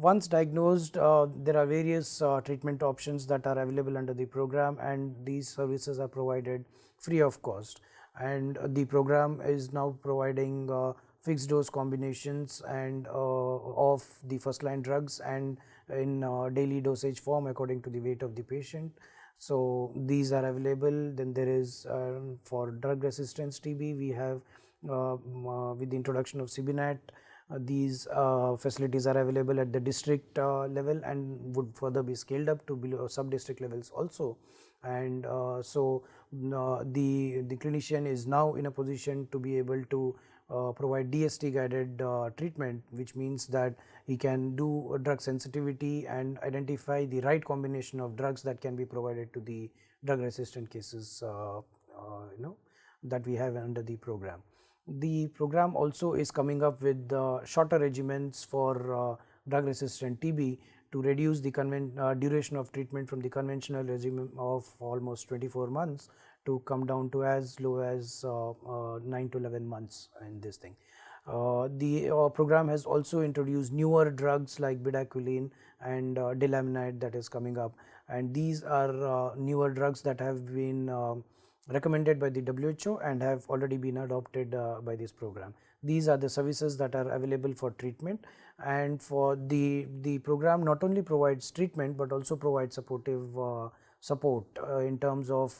once diagnosed, there are various treatment options that are available under the program, and these services are provided free of cost. And the program is now providing fixed dose combinations and of the first line drugs, and in daily dosage form according to the weight of the patient. So these are available. Then there is for drug resistance TB, we have with the introduction of Sibinat, these facilities are available at the district level and would further be scaled up to below sub-district levels also. And so the clinician is now in a position to be able to provide DST guided treatment, which means that he can do drug sensitivity and identify the right combination of drugs that can be provided to the drug resistant cases that we have under the program. The program also is coming up with shorter regimens for drug resistant TB to reduce the duration of treatment from the conventional regimen of almost 24 months to come down to as low as 9 to 11 months in this thing. The program has also introduced newer drugs like bedaquiline and delaminide that is coming up, and these are newer drugs that have been recommended by the WHO and have already been adopted by this program. These are the services that are available for treatment, and for the program not only provides treatment but also provides supportive support in terms of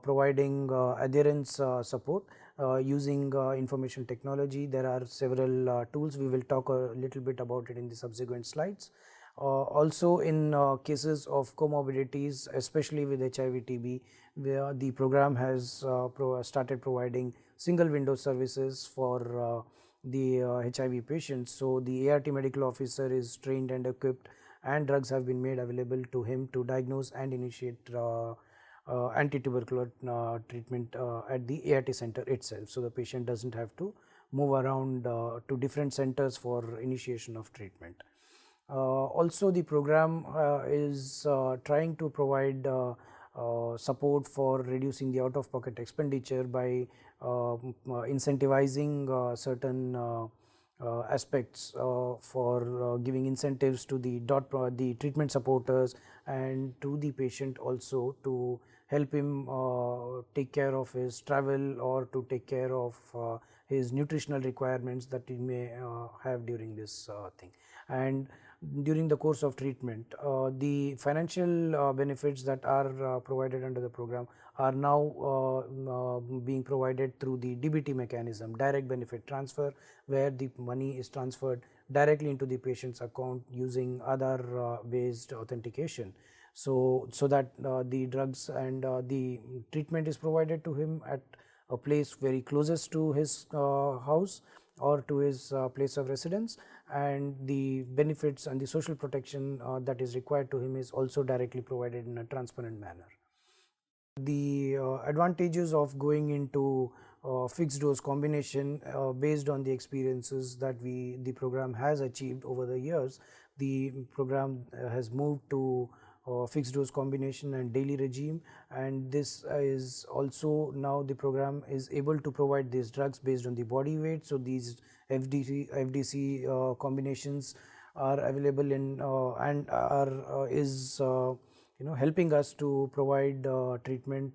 providing adherence support using information technology. There are several tools. We will talk a little bit about it in the subsequent slides. Also in cases of comorbidities, especially with HIV TB, where the program has started providing single window services for the HIV patients. So the ART medical officer is trained and equipped, and drugs have been made available to him to diagnose and initiate anti-tubercular treatment at the ART center itself. So the patient does not have to move around to different centers for initiation of treatment. Also the program is trying to provide support for reducing the out of pocket expenditure by incentivizing certain aspects for giving incentives to the treatment supporters and to the patient also to help him take care of his travel or to take care of his nutritional requirements that he may have during this thing. And during the course of treatment, the financial benefits that are provided under the program are now being provided through the DBT mechanism, direct benefit transfer, where the money is transferred directly into the patient's account using Aadhaar based authentication. So that the drugs and the treatment is provided to him at a place very closest to his house or to his place of residence, and the benefits and the social protection that is required to him is also directly provided in a transparent manner. The advantages of going into fixed dose combination based on the experiences that the program has achieved over the years, the program has moved to fixed dose combination and daily regime, and this is also now the program is able to provide these drugs based on the body weight. So these FDC combinations are available in and are helping us to provide treatment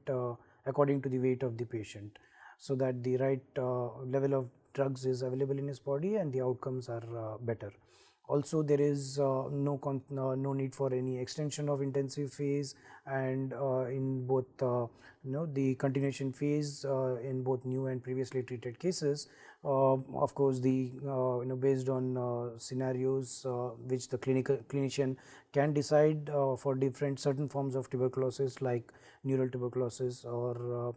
according to the weight of the patient, so that the right level of drugs is available in his body and the outcomes are better. Also, there is no need for any extension of intensive phase, and in both the continuation phase in both new and previously treated cases. Of course, the based on scenarios which the clinician can decide for different certain forms of tuberculosis like neural tuberculosis or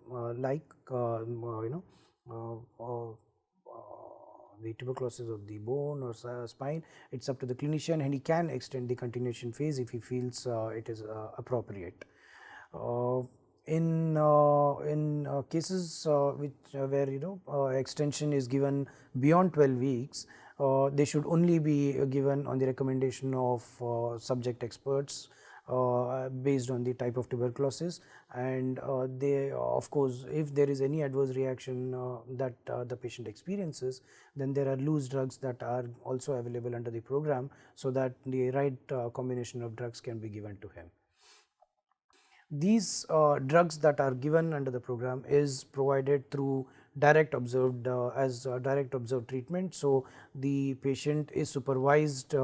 the tuberculosis of the bone or spine. It's up to the clinician, and he can extend the continuation phase if he feels it is appropriate. In cases where extension is given beyond 12 weeks, they should only be given on the recommendation of subject experts, based on the type of tuberculosis, and they of course, if there is any adverse reaction that the patient experiences, then there are loose drugs that are also available under the program, so that the right combination of drugs can be given to him. These drugs that are given under the program is provided through direct observed as direct observed treatment. So, the patient is supervised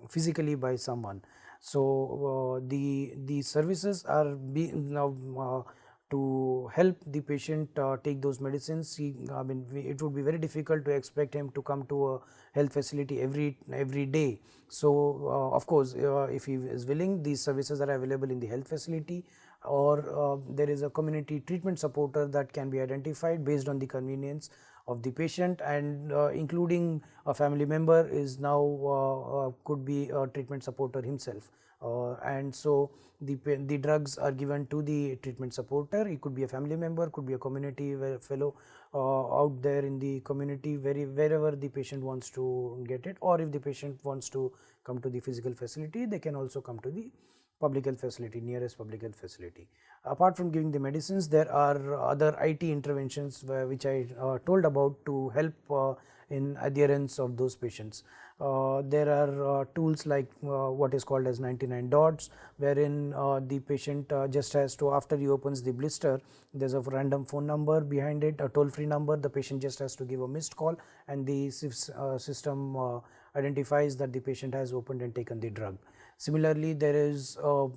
physically by someone. So, the services are being now to help the patient take those medicines. I mean, it would be very difficult to expect him to come to a health facility every day. So, of course, if he is willing, these services are available in the health facility, or there is a community treatment supporter that can be identified based on the convenience of the patient, and including a family member is now could be a treatment supporter himself. And so, the drugs are given to the treatment supporter. It could be a family member, could be a community fellow out there in the community, wherever the patient wants to get it, or if the patient wants to come to the physical facility, they can also come to the public health facility, nearest public health facility. Apart from giving the medicines, there are other IT interventions which I told about to help in adherence of those patients. There are tools like what is called as 99 dots, wherein the patient just has to, after he opens the blister, there is a random phone number behind it, a toll free number. The patient just has to give a missed call, and the system identifies that the patient has opened and taken the drug. Similarly, there is a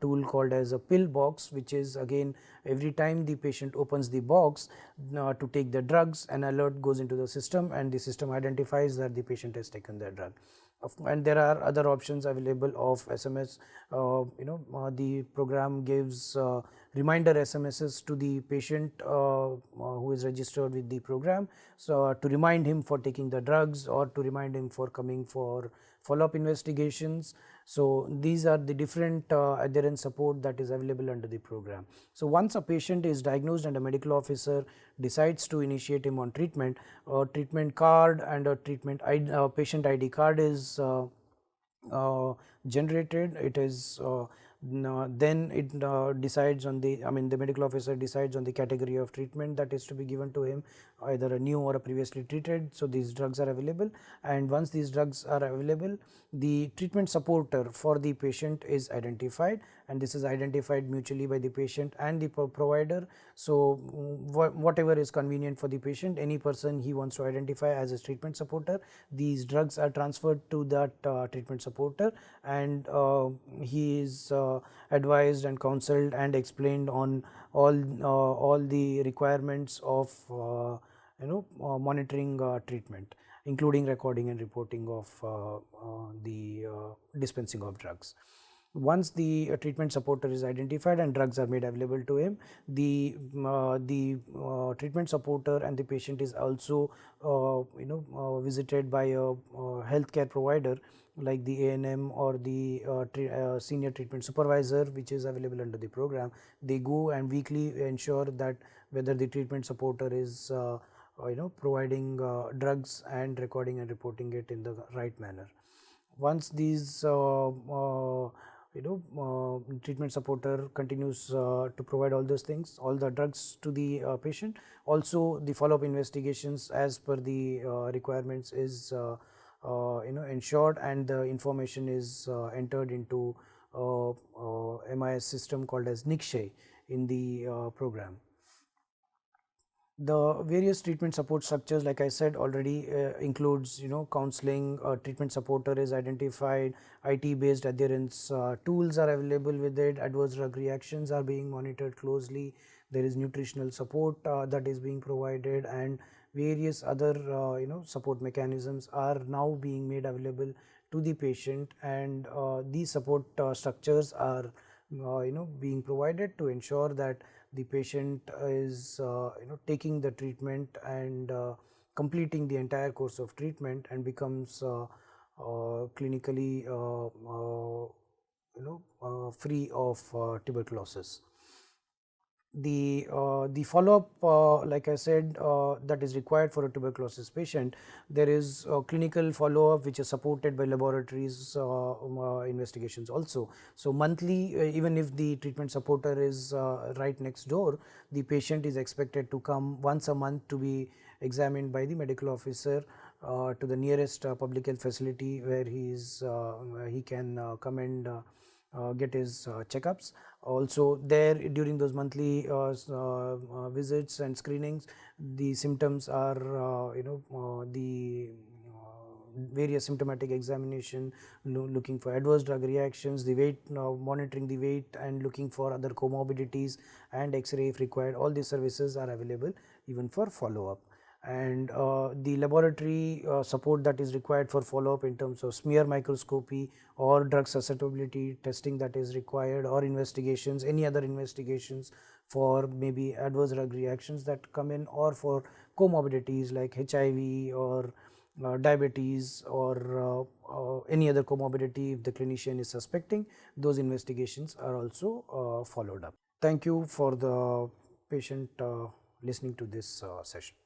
tool called as a pill box, which is again every time the patient opens the box to take the drugs, an alert goes into the system, and the system identifies that the patient has taken the drug. And there are other options available of SMS. The program gives reminder SMSs to the patient who is registered with the program, so to remind him for taking the drugs, or to remind him for coming for follow-up investigations. So, these are the different adherence support that is available under the program. So, once a patient is diagnosed and a medical officer decides to initiate him on treatment, a treatment card and a treatment patient ID card is generated. It is then it decides on the, I mean, the medical officer decides on the category of treatment that is to be given to him, either a new or a previously treated. So, these drugs are available, and once these drugs are available, the treatment supporter for the patient is identified, and this is identified mutually by the patient and the provider. So, whatever is convenient for the patient, any person he wants to identify as a treatment supporter, these drugs are transferred to that treatment supporter, and he is advised and counseled and explained on all the requirements of monitoring treatment, including recording and reporting of the dispensing of drugs. Once the treatment supporter is identified and drugs are made available to him, the treatment supporter and the patient is also visited by a healthcare provider like the ANM or the senior treatment supervisor, which is available under the program. They go and weekly ensure that whether the treatment supporter is providing drugs and recording and reporting it in the right manner. Once these treatment supporter continues to provide all those things, all the drugs to the patient, also the follow-up investigations as per the requirements is ensured, and the information is entered into MIS system called as NICSHE in the program. The various treatment support structures, like I said already, includes counseling, treatment supporter is identified, IT based adherence tools are available with it, adverse drug reactions are being monitored closely, there is nutritional support that is being provided, and various other support mechanisms are now being made available to the patient, and these support structures are being provided to ensure that the patient is taking the treatment and completing the entire course of treatment, and becomes clinically free of tuberculosis. The follow-up, like I said, that is required for a tuberculosis patient. There is clinical follow-up which is supported by laboratories investigations also. So monthly, even if the treatment supporter is right next door, the patient is expected to come once a month to be examined by the medical officer to the nearest public health facility where he can come and get his checkups. Also there during those monthly visits and screenings, the symptoms are the various symptomatic examination, looking for adverse drug reactions, the weight, monitoring the weight and looking for other comorbidities, and X-ray if required. All these services are available even for follow-up. And the laboratory support that is required for follow-up in terms of smear microscopy or drug susceptibility testing that is required, or investigations, any other investigations for maybe adverse drug reactions that come in, or for comorbidities like HIV or diabetes or any other comorbidity if the clinician is suspecting, those investigations are also followed up. Thank you for the patient listening to this session.